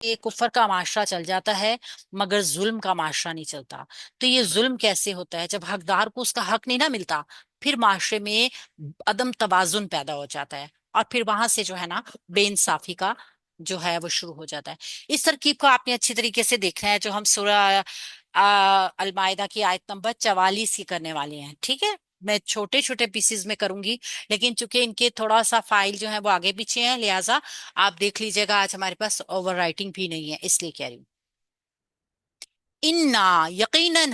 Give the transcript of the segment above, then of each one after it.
یہ کفر کا معاشرہ چل جاتا ہے مگر ظلم کا معاشرہ نہیں چلتا. تو یہ ظلم کیسے ہوتا ہے؟ جب حقدار کو اس کا حق نہیں نہ ملتا، پھر معاشرے میں عدم توازن پیدا ہو جاتا ہے، اور پھر وہاں سے جو ہے نا بے انصافی کا جو ہے وہ شروع ہو جاتا ہے. اس ترکیب کو آپ نے اچھی طریقے سے دیکھنا ہے جو ہم سورہ المائدہ کی آیت نمبر 44 کی کرنے والے ہیں. ٹھیک ہے، میں چھوٹے چھوٹے پیسز میں کروں گی، لیکن چونکہ ان کے تھوڑا سا فائل جو ہے وہ آگے پیچھے ہیں، لہٰذا آپ دیکھ لیجئے گا. آج ہمارے پاس اوور رائٹنگ بھی نہیں ہے، اس لیے کہہ رہی ہوں. انا یقیناً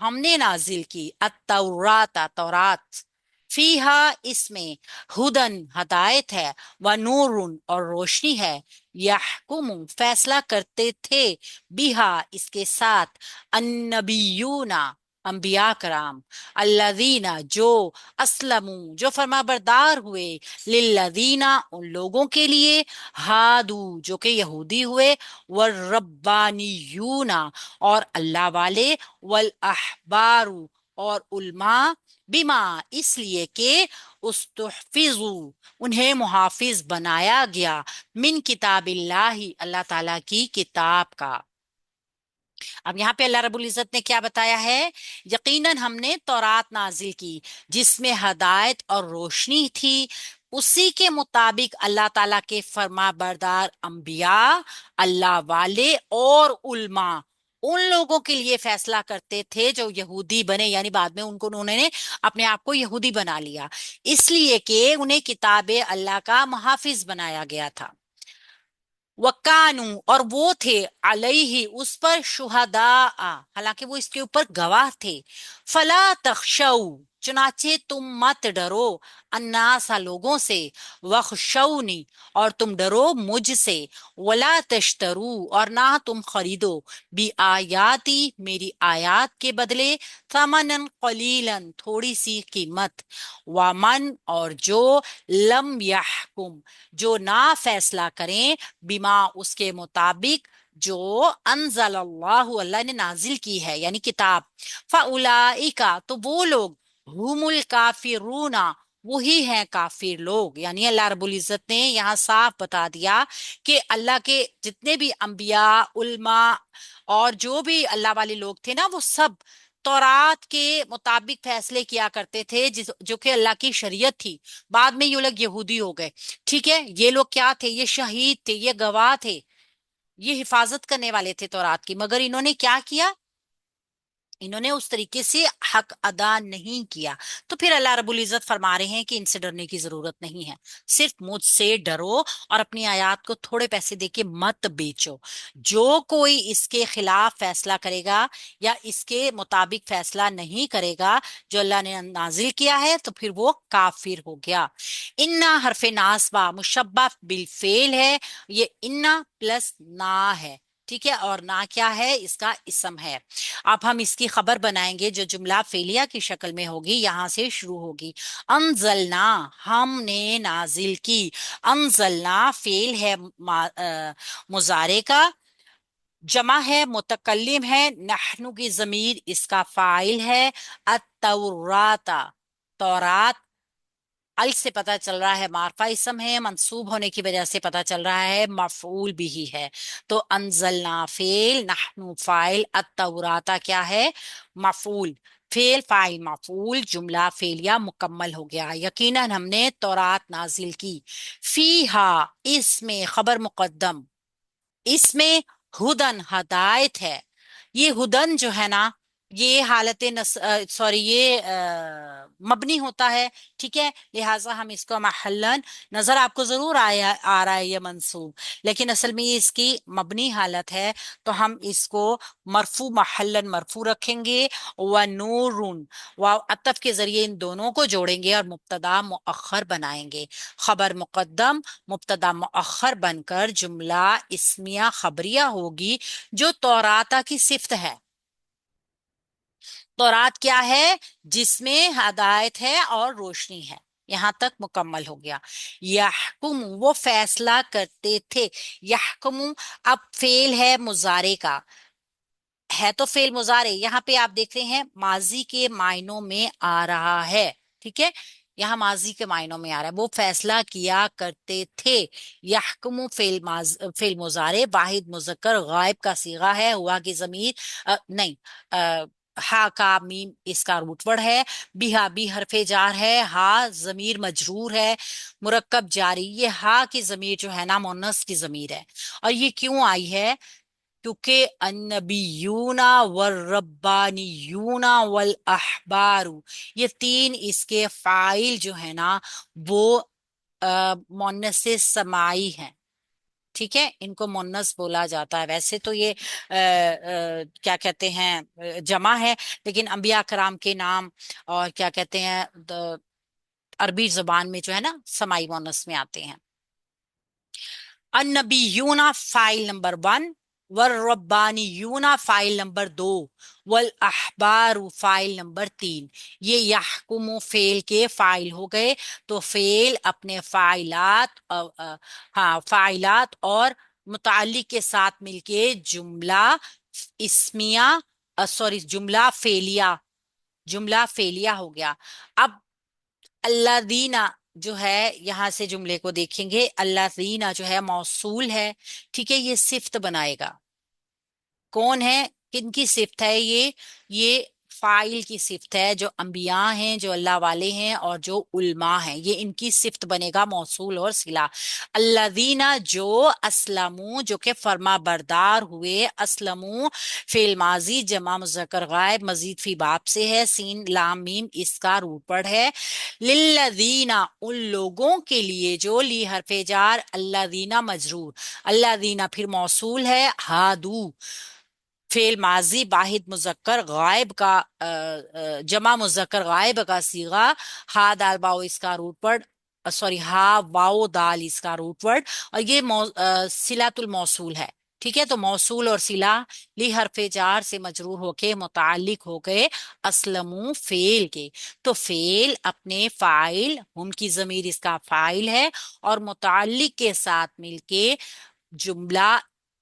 ہم نے نازل کی التورات تورات، فیہا اس میں ہدن ہدایت ہے، و نور اور روشنی ہے، یحکم فیصلہ کرتے تھے، بیہا اس کے ساتھ، النبیون انبیاء کرام، الذین جو اسلموا جو فرما بردار ہوئے، للذین ان لوگوں کے لیے، ہادو جو کہ یہودی ہوئے، والربانیون اور اللہ والے، والاحبار اور علماء، بما اس لیے کہ استحفظوا انہیں محافظ بنایا گیا، من کتاب اللہ اللہ تعالی کی کتاب کا. اب یہاں پہ اللہ رب العزت نے کیا بتایا ہے؟ یقیناً ہم نے تورات نازل کی جس میں ہدایت اور روشنی تھی، اسی کے مطابق اللہ تعالیٰ کے فرما بردار انبیاء، اللہ والے اور علماء ان لوگوں کے لیے فیصلہ کرتے تھے جو یہودی بنے، یعنی بعد میں انہوں نے اپنے آپ کو یہودی بنا لیا، اس لیے کہ انہیں کتاب اللہ کا محافظ بنایا گیا تھا. وکانو اور وہ تھے، علیہ اس پر، شہداء حالانکہ وہ اس کے اوپر گواہ تھے. فلا تخشو چنانچہ تم مت ڈرو، الناس لوگوں سے، وخشونی اور تم ڈرو مجھ سے، ولا تشترو اور نہ تم خریدو، بی آیاتی میری آیات کے بدلے، ثمنن قلیلا تھوڑی سی قیمت، ومن اور جو لم یحکم جو نہ فیصلہ کریں، بما اس کے مطابق جو انزل اللہ اللہ نے نازل کی ہے یعنی کتاب، فاولئک تو وہ لوگ، ہم الکافرون وہی ہیں کافر لوگ. یعنی اللہ رب العزت نے یہاں صاف بتا دیا کہ اللہ کے جتنے بھی انبیاء، علماء اور جو بھی اللہ والے لوگ تھے نا، وہ سب تورات کے مطابق فیصلے کیا کرتے تھے، جو کہ اللہ کی شریعت تھی. بعد میں یہ لوگ یہودی ہو گئے. ٹھیک ہے، یہ لوگ کیا تھے؟ یہ شہید تھے، یہ گواہ تھے، یہ حفاظت کرنے والے تھے تورات کی، مگر انہوں نے کیا کیا؟ انہوں نے اس طریقے سے حق ادا نہیں کیا. تو پھر اللہ رب العزت فرما رہے ہیں کہ ان سے ڈرنے کی ضرورت نہیں ہے، صرف مجھ سے ڈرو اور اپنی آیات کو تھوڑے پیسے دے کے مت بیچو. جو کوئی اس کے خلاف فیصلہ کرے گا یا اس کے مطابق فیصلہ نہیں کرے گا جو اللہ نے نازل کیا ہے، تو پھر وہ کافر ہو گیا. انا حرف ناصبہ مشبہ بالفعل ہے، یہ انا پلس نا ہے. ٹھیک ہے، اور نا کیا ہے؟ اس کا اسم ہے. اب ہم اس کی خبر بنائیں گے جو جملہ فعلیہ کی شکل میں ہوگی، یہاں سے شروع ہوگی. انزلنا ہم نے نازل کی، انزلنا فعل ہے مضارع کا، جمع ہے، متکلم ہے، نحنو کی ضمیر اس کا فاعل ہے. التورات تورات، ال سے پتہ چل رہا ہے معرفہ اسم ہے، منصوب ہونے کی وجہ سے پتہ چل رہا ہے مفعول بھی ہے. تو انزلنا فعل، نحنو فاعل، التوراتا کیا ہے؟ مفعول. فعل فاعل مفعول، جملہ فعلیہ مکمل ہو گیا. یقیناً ہم نے تورات نازل کی، فیہا اس میں خبر مقدم، اس میں ہدن ہدایت ہے. یہ ہدن جو ہے نا، یہ حالت سوری یہ مبنی ہوتا ہے. ٹھیک ہے، لہٰذا ہم اس کو محلن، نظر آپ کو ضرور آ رہا ہے یہ منصوب، لیکن اصل میں یہ اس کی مبنی حالت ہے، تو ہم اس کو مرفوع محلن مرفوع رکھیں گے، و نورن و عطف کے ذریعے ان دونوں کو جوڑیں گے اور مبتدا مؤخر بنائیں گے. خبر مقدم مبتدا مؤخر بن کر جملہ اسمیہ خبریہ ہوگی جو توراتا کی صفت ہے. تورات کیا ہے؟ جس میں ہدایت ہے اور روشنی ہے. یہاں تک مکمل ہو گیا. یحکم وہ فیصلہ کرتے تھے، یحکم اب فعل ہے مضارع کا، ہے تو فعل مضارع، یہاں پہ آپ دیکھ رہے ہیں ماضی کے معنوں میں آ رہا ہے. ٹھیک ہے، यहाँ माजी के मायनों में आ रहा है, वो फैसला किया करते थे। यहकुमु फेल मुजारे वाहिद मुजक्कर गायब का सीगा है, हुआ की जमीर नहीं, हा का मीम इसका रूट वर्ड है। बिहा बी हरफे जार है, हा जमीर मजरूर है। मुरक्कब जारी, ये हा की जमीर जो है ना मुन्नस की जमीर है। और ये क्यों आई है? क्योंकि अन्नबीयूना वर रब्बानीयूना वल अहबारू, ये तीन इसके फाइल जो है ना वो मुन्नस समाई हैं। ठीक है, इनको मुन्नस बोला जाता है। वैसे तो ये क्या कहते हैं जमा है, लेकिन अंबिया कराम के नाम और क्या कहते हैं अरबी जुबान में जो है ना समाई मुन्नस में आते हैं। अन्नबीयूना फाइल नंबर 1, वर रब्बानीयूना फाइल नंबर 2, वल अहबारू फाइल नंबर 3। ये यहकुमु फेल के फाइल हो गए। तो फेल अपने फाइलात हाँ फाइलात और मुताल्लिक के साथ मिलके जुमला इस्मिया सॉरी जुमला फेलिया हो गया। अब अल्लादीना जो है, यहां से जुमले को देखेंगे, अल्लादीना जो है मौसूल है। ठीक है, ये सिफ्त बनाएगा। कौन है, किनकी सिफ्त है ये फाइल की सिफ्त है, जो अंबिया हैं, जो अल्लाह वाले हैं और जो उल्मा हैं, ये इनकी सिफ्त बनेगा मौसूल और सिला। अल्लादीना जो असलमू जो के फर्मा बरदार हुए, असलमू फेल माजी जमा मुज़क्कर गायब मजीद फी बाप से है, सीन लाम मीम इसका रूट वर्ड है। लिल्लदीना उन लोगों के लिए, जो ली हरफे जार, अल्लादीना मजरूर, अल्लादीना फिर मौसूल है, हादू फेल माजी वाहिद मुजक्कर गायब का जमा मुजक्कर गायब का सीगा, हा दाल बाओ इसका रूट वर्ड सॉरी हा वाओ दाल इसका रूट वर्ड। और ये सिलातुल मौसूल है। ठीक है, तो मौसूल और सिला ली हरफे जार से मजरूर होके मुतालिक हो गए असलमू फेल के। तो फेल अपने फाइल, हम की जमीर इसका फाइल है, और मुतालिक के साथ मिलके जुमला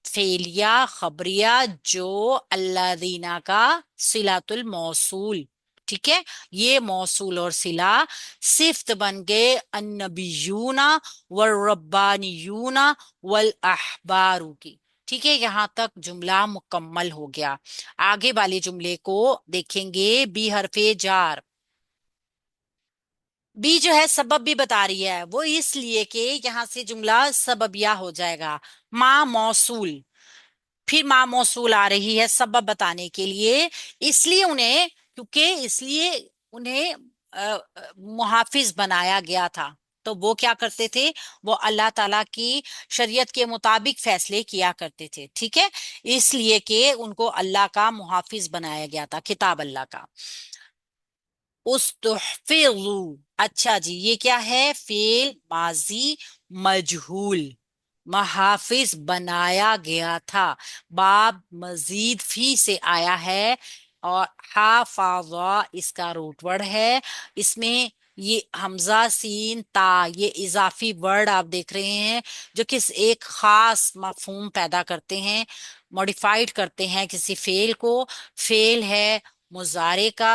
फेलिया खबरिया जो अल्लादीना का सिलातुल मौसूल। ठीक है, ये मौसूल और सिला सिफ्त बन गए अन्नबीयूना वल रब्बानीयूना वल अहबारू की। ठीक है, यहां तक जुमला मुकम्मल हो गया। आगे वाले जुमले को देखेंगे। बी हरफे जार, बी जो है सबब भी बता रही है, वो इसलिए कि यहां से जुमला सबबिया हो जाएगा। माँ मौसूल, फिर माँ मौसूल आ रही है सबब बताने के लिए। इसलिए उन्हें क्योंकि इसलिए उन्हें मुहाफिज बनाया गया था। तो वो क्या करते थे? वो अल्लाह ताला की शरीयत के मुताबिक फैसले किया करते थे। ठीक है, इसलिए कि उनको अल्लाह का मुहाफिज बनाया गया था, किताब अल्लाह का। उस्तुहफिज़ु, अच्छा जी, ये क्या है? फेल माजी मजहूल, महाफिज बनाया गया था। बाब मजीद फी से आया है, और हाफाजा इसका रूट वर्ड है। इसमें ये हमजा सीन ता, ये इजाफी वर्ड आप देख रहे हैं, जो किस एक खास मफहूम पैदा करते हैं, मॉडिफाइड करते हैं किसी फेल को। फेल है मुजारे का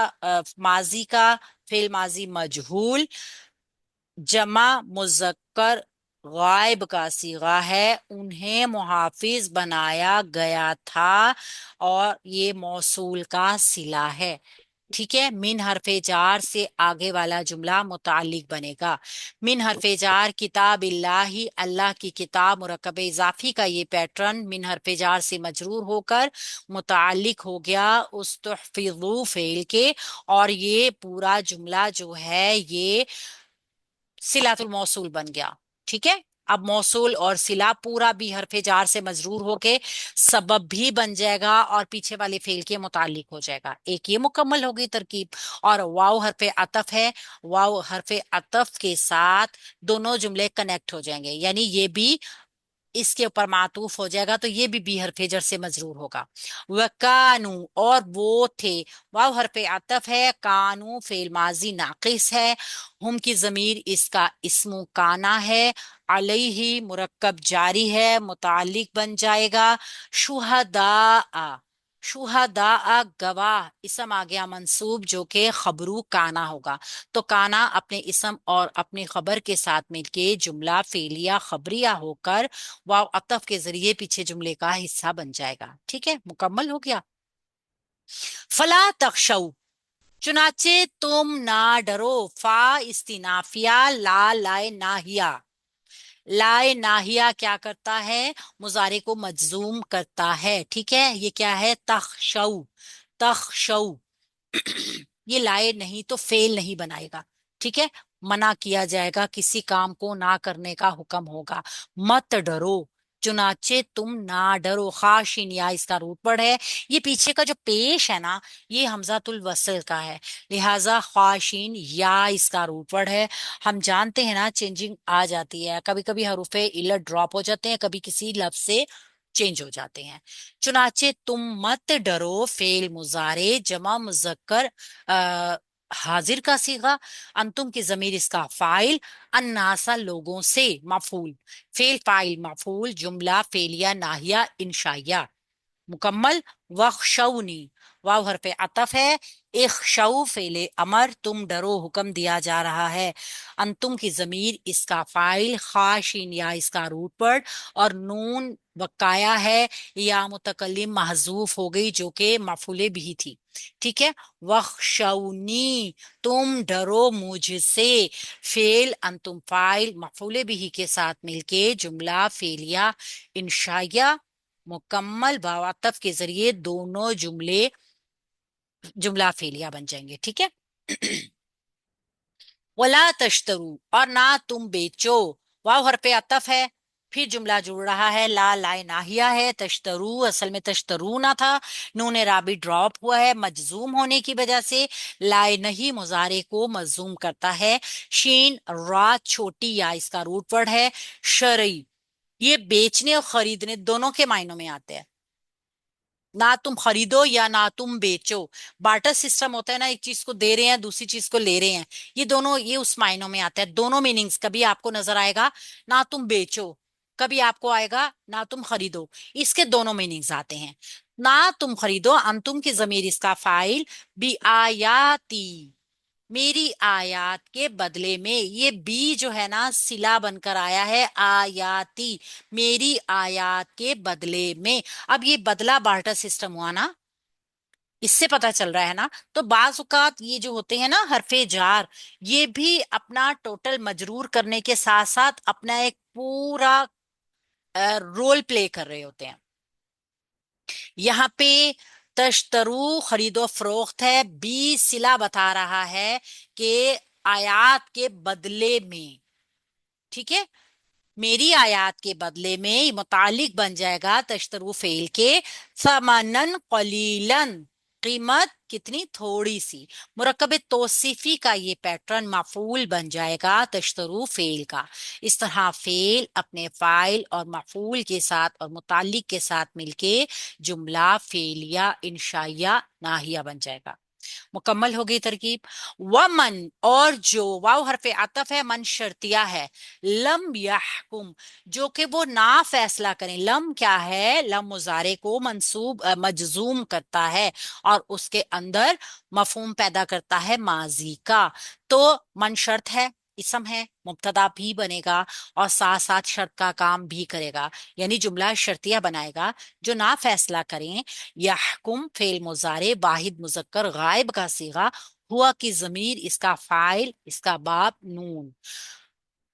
माजी का, फेल माजी मजहूल, जमा मुजक्कर गायब का सीगा है, उन्हें मुहाफिज बनाया गया था, और ये मौसूल का सिला है। ठीक है, मिन हरफे जार से आगे वाला जुमला मुतालिक बनेगा। मिन हरफे जार किताब इल्लाही, अल्लाह की किताब, मुरकब इजाफी का ये पैटर्न मिन हरफे जार से मजरूर होकर मुतालिक हो गया उस तुहफिजू फेल के। और ये पूरा जुमला जो है ये सिलातुल मौसूल बन गया। ठीक है, अब मौसूल और सिला पूरा भी हरफे जार से मजरूर होके सबब भी बन जाएगा, और पीछे वाले फेल के मुतालिक हो जाएगा। एक ये मुकम्मल हो गई तरकीब। और वाव हरफे अतफ है, वाव हरफे अतफ के साथ दोनों जुमले कनेक्ट हो जाएंगे, यानी ये भी इसके ऊपर मातूफ हो जाएगा, तो ये भी हरफे जर से मजरूर होगा। वकानू, और वो थे, वाव हरफे आतफ है, कानू फेल माजी नाकिस है, हम की जमीर इसका इस्मु काना है, अलैहि मुरक्कब जारी है, मुतालिक बन जाएगा। शुहदा, शुहदा गवाह, इसम आ गया मंसूब जो कि खबरू काना होगा। तो काना अपने इसम और अपनी खबर के साथ मिलके जुमला फेलिया खबरिया होकर वाव अतफ के जरिए पीछे जुमले का हिस्सा बन जाएगा। ठीक है, मुकम्मल हो गया। फला तख्शौ, चुनाचे तुम ना डरो। फा इस्तिनाफिया, ला लाए नाहिया। लाए नाहिया क्या करता है? मुजारे को मजजूम करता है। ठीक है, ये क्या है? तख्शौ, तख्शौ। ये लाए नहीं तो फेल नहीं बनाएगा। ठीक है, मना किया जाएगा, किसी काम को ना करने का हुक्म होगा। मत डरो, चुनाचे तुम ना डरो। खाशिन या इसका रूट वर्ड है। ये पीछे का जो पेश है ना, ये हमजातुल वसल का है, लिहाजा ख्वाशीन या इसका रूट वर्ड है। हम जानते हैं ना, चेंजिंग आ जाती है, कभी कभी हरूफे इलत ड्रॉप हो जाते हैं, कभी किसी लफ्ज से चेंज हो जाते हैं। चुनाचे तुम मत डरो, फेल मुजारे जमा मुजक्कर आ, हाजिर का सीगा। अंतुम की जमीर इसका फाइल, अन्नासा लोगों से मफूल। फेल फाइल मफूल, जुमला फेलिया नाहिया इंशाइया। मुकम्मल। वख्शौनी, वाव हरफ अतफ है। इख्शौ फेले अमर, तुम डरो हुक्म दिया जा रहा है। अंतुम की जमीर इसका फाइल, खाशिन या इसका रूट वर्ड, और नून बकाया है, या मुतकल्लिम महजूफ हो गई जो कि मफूले भी थी। ठीक है, वख्शौनी, तुम डरो मुझसे। फेल अंतुम फाइल मफूले भी के साथ मिलके जुमला फेलिया इंशाइया मुकम्मल। भावातफ के जरिए दोनों जुमले जुमला फेलिया बन जाएंगे। ठीक है। वला तश्तरू, और ना तुम बेचो। वाव हरफ अतफ है, फिर जुमला जुड़ रहा है, ला लाए नाहिया है। तश्तरू असल में तश्तरू ना था, नून राबी ड्रॉप हुआ है मजजूम होने की वजह से। लाए नहीं मुजारे को मजजूम करता है। शीन रा छोटी या इसका रूट वर्ड है। शरई, ये बेचने और खरीदने दोनों के मायनों में आते हैं। ना तुम खरीदो या ना तुम बेचो, बार्टर सिस्टम होता है ना, एक चीज को दे रहे हैं दूसरी चीज को ले रहे हैं। ये दोनों ये उस मायनों में आता है, दोनों मीनिंग्स। कभी आपको नजर आएगा ना तुम बेचो, कभी आपको आएगा ना तुम खरीदो, इसके दोनों मीनिंग्स आते हैं। ना तुम खरीदो, अंतुम की जमीर इसका फाइल, बी आयाती, मेरी आयात के बदले में। ये बी जो है ना सिला बनकर आया है, आयाती, मेरी आयात के बदले में। अब ये बदला बार्टर सिस्टम हुआ ना, इससे पता चल रहा है ना। तो बाज औकात ये जो होते हैं ना हरफे जार, ये भी अपना टोटल मजरूर करने के साथ साथ अपना एक पूरा रोल प्ले कर रहे होते हैं। यहाँ पे तश्तरू खरीदो फरोख्त है, बी सिला बता रहा है कि आयात के बदले में। ठीक है, मेरी आयात के बदले में ये मुतालिक बन जाएगा तश्तरू फेल के, समनन कलीलन, कीमत कितनी थोड़ी सी। मुरक्कब तौसीफी का ये पैटर्न मफूल बन जाएगा तश्तरू फेल का। इस तरह फेल अपने फाइल और मफूल के साथ और मुतालिक के साथ मिलके जुमला फेलिया इंशाइया नाहिया बन जाएगा। मुकम्मल हो गई तरकीब। व मन, और जो, वाव हरफे आतफ है, मन शर्तिया है। लम यहकुम, जो कि वो ना फैसला करें। लम क्या है? लम मुजारे को मंसूब मजजूम करता है और उसके अंदर मफहूम पैदा करता है माजी का। तो मन शर्त है, इसम है, मुब्तदा भी बनेगा और साथ साथ शर्त का काम भी करेगा, यानी जुमला शर्तिया बनाएगा। जो ना फैसला करें, यहकुम फेल मुजारे वाहिद मुजक्कर गायब का सीगा, हुआ की जमीर इसका फाइल, इसका बाप नून।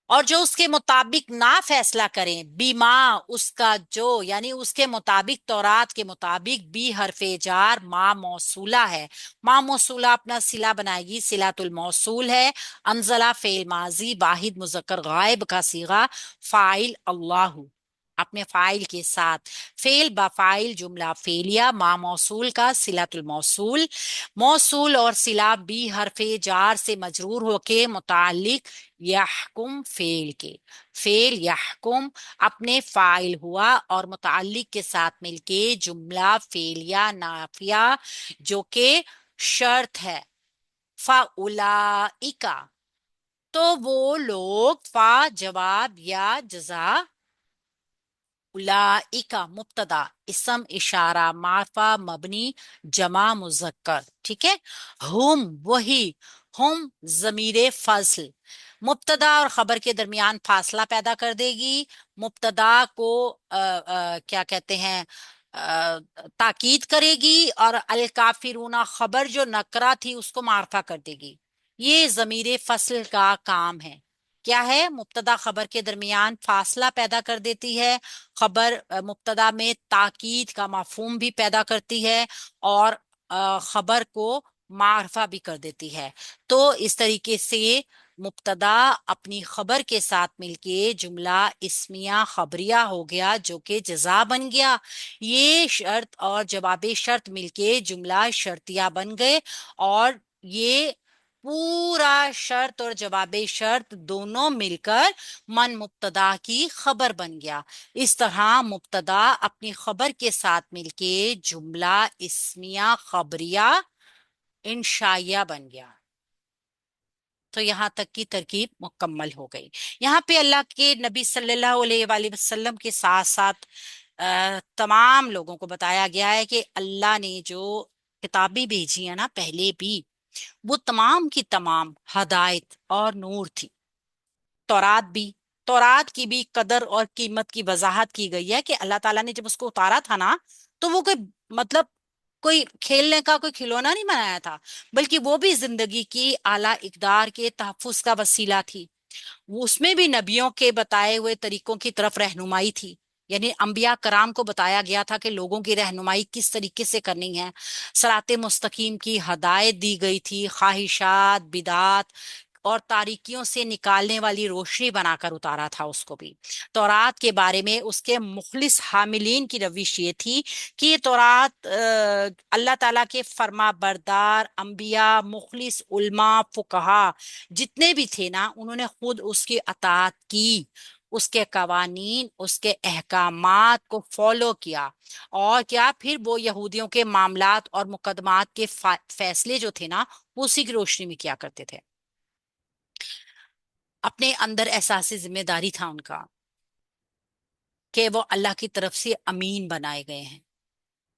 और जो उसके मुताबिक ना फैसला करें, बीमा उसका जो, यानी उसके मुताबिक, तौरात के मुताबिक। बी हरफे जार मा मौसूला है, मा मौसूला अपना सिला बनाएगी, सिलातुल मौसूल है। अनजला फेल माजी वाहिद मुजक्कर गायब का सीगा, फाइल अल्लाह अपने फाइल के साथ। फेल बफाइल जुमला फेलिया, मा मौसूल का सिलातुल मौसूल। मौसूल और सिला बी हरफे जार से मजरूर होके मुतालिक यहकुम फेल के। फेल यहकुम अपने फाइल हुआ और मुतालिक के साथ मिलके जुमला फेलिया नाफिया जो कि शर्त है। फाउलाइका, तो वो लोग, फा जवाब या जजा, उलाइका मुब्तदा, इसम इशारा मारफा मबनी जमा मुजक्कर, ठीक है। हुम वही, हुम जमीरे फस्ल, मुब्तदा और खबर के दरमियान फासला पैदा कर देगी। मुब्तदा को क्या कहते हैं, ताकीद करेगी, और अल काफिरूना खबर जो नकरा थी उसको मारफा कर देगी। ये जमीरे फसल का काम है। क्या है? मुब्तदा खबर के दरमियान फासला पैदा कर देती है। खबर मुब्तदा में ताकीद का मफहूम भी पैदा करती है, और खबर को मारफा भी कर देती है। तो इस तरीके से मुब्तदा अपनी खबर के साथ मिलके जुमला इस्मिया खबरिया हो गया, जो कि जजा बन गया। ये शर्त और जवाबे शर्त मिलके जुमला शर्तिया बन गए, और ये पूरा शर्त और जवाबे शर्त दोनों मिलकर मन मुब्तदा की खबर बन गया। इस तरह मुब्तदा अपनी खबर के साथ मिलके जुमला इस्मिया खबरिया इंशाइया बन गया। तो यहाँ तक की तरकीब मुकम्मल हो गई। यहाँ पे अल्लाह के नबी सल्लल्लाहु अलैहि वसल्लम के साथ साथ तमाम लोगों को बताया गया है कि अल्लाह ने जो किताबें भेजी है ना पहले भी, वो तमाम की तमाम हदायत और नूर थी। तौरात भी, तौरात की भी कदर और कीमत की वजाहत की गई है कि अल्लाह ताला ने जब उसको उतारा था ना, तो वो कोई मतलब कोई खेलने का कोई खिलौना नहीं बनाया था, बल्कि वो भी जिंदगी की आला इकदार के तहफ्फुज का वसीला थी। वो उसमें भी नबियों के बताए हुए तरीकों की तरफ रहनुमाई थी। यानी अंबिया कराम को बताया गया था कि लोगों की रहनुमाई किस तरीके से करनी है। सराते मुस्तकीम की हदायत दी गई थी। ख्वाहिशात, बिदात और तारीकियों से निकालने वाली रोशनी बनाकर उतारा था उसको भी। तौरात के बारे में उसके मुखलिस हामिलीन की रविश ये थी कि ये तौरात अल्लाह ताला के फर्मा बरदार अंबिया, मुखलिस उल्मा, फुकहा जितने भी थे ना, उन्होंने खुद उसकी अताअत की, उसके कवानीन, उसके अहकामात को फॉलो किया। और क्या फिर वो यहूदियों के मामलात और मुकदमात के फैसले जो थे ना, वो उसी की रोशनी में किया करते थे। अपने अंदर एहसास जिम्मेदारी था उनका कि वो अल्लाह की तरफ से अमीन बनाए गए हैं।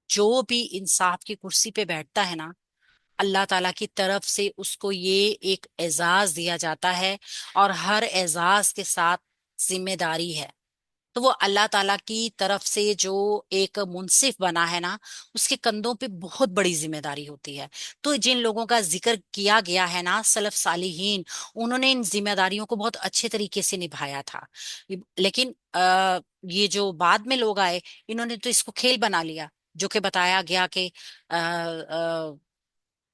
जो भी इंसाफ की कुर्सी पे बैठता है ना, अल्लाह ताला की तरफ से उसको ये एक एजाज दिया जाता है, और हर एजाज के साथ जिम्मेदारी है। तो वो अल्लाह ताला की तरफ से जो एक मुंसिफ बना है ना, उसके कंधों पे बहुत बड़ी जिम्मेदारी होती है। तो जिन लोगों का जिक्र किया गया है ना, सलफ सालिहीन, उन्होंने इन जिम्मेदारियों को बहुत अच्छे तरीके से निभाया था। लेकिन ये जो बाद में लोग आए, इन्होंने तो इसको खेल बना लिया। जो कि बताया गया कि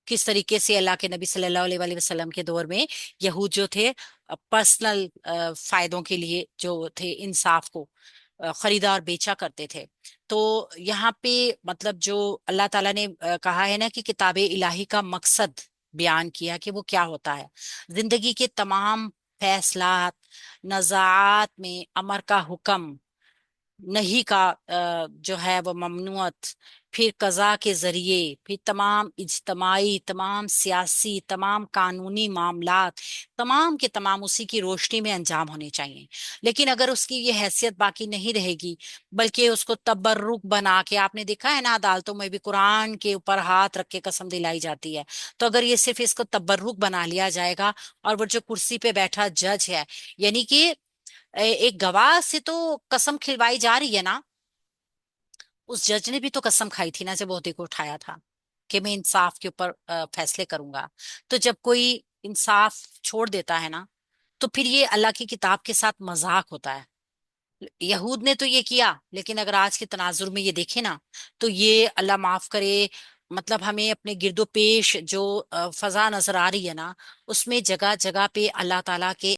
किस तरीके से अल्लाह के नबी सल्लल्लाहु अलैहि वसल्लम के दौर में यहूद जो थे, पर्सनल फायदों के लिए जो थे इंसाफ को खरीदा और बेचा करते थे। तो यहाँ पे मतलब जो अल्लाह ताला ने कहा है ना कि किताबे इलाही का मकसद बयान किया कि वो क्या होता है। जिंदगी के तमाम फैसलात, नज़ात में अमर का हुक्म, नहीं का जो है वो ममनुअत, फिर कज़ा के जरिए, फिर तमाम इज्तमाई, तमाम सियासी, तमाम कानूनी मामलात, तमाम के तमाम उसी की रोशनी में अंजाम होने चाहिए। लेकिन अगर उसकी ये हैसियत बाकी नहीं रहेगी, बल्कि उसको तबर्रुक बना के, आपने देखा है ना अदालतों में भी कुरान के ऊपर हाथ रख के कसम दिलाई जाती है। तो अगर ये सिर्फ इसको तबर्रुक बना लिया जाएगा, और वो जो कुर्सी पे बैठा जज है, यानी कि एक गवाह से तो कसम खिलवाई जा रही है ना, उस जज ने भी तो कसम खाई थी ना जब ओहदे को उठाया था कि मैं इंसाफ के ऊपर फैसले करूंगा। तो जब कोई इंसाफ छोड़ देता है ना, तो फिर ये अल्लाह की किताब के साथ मजाक होता है। यहूद ने तो ये किया, लेकिन अगर आज के तनाजुर में ये देखे ना, तो ये अल्लाह माफ करे, मतलब हमें अपने गिरदो पेश जो फजा नजर आ रही है ना, उसमें जगह जगह पे अल्लाह ताला के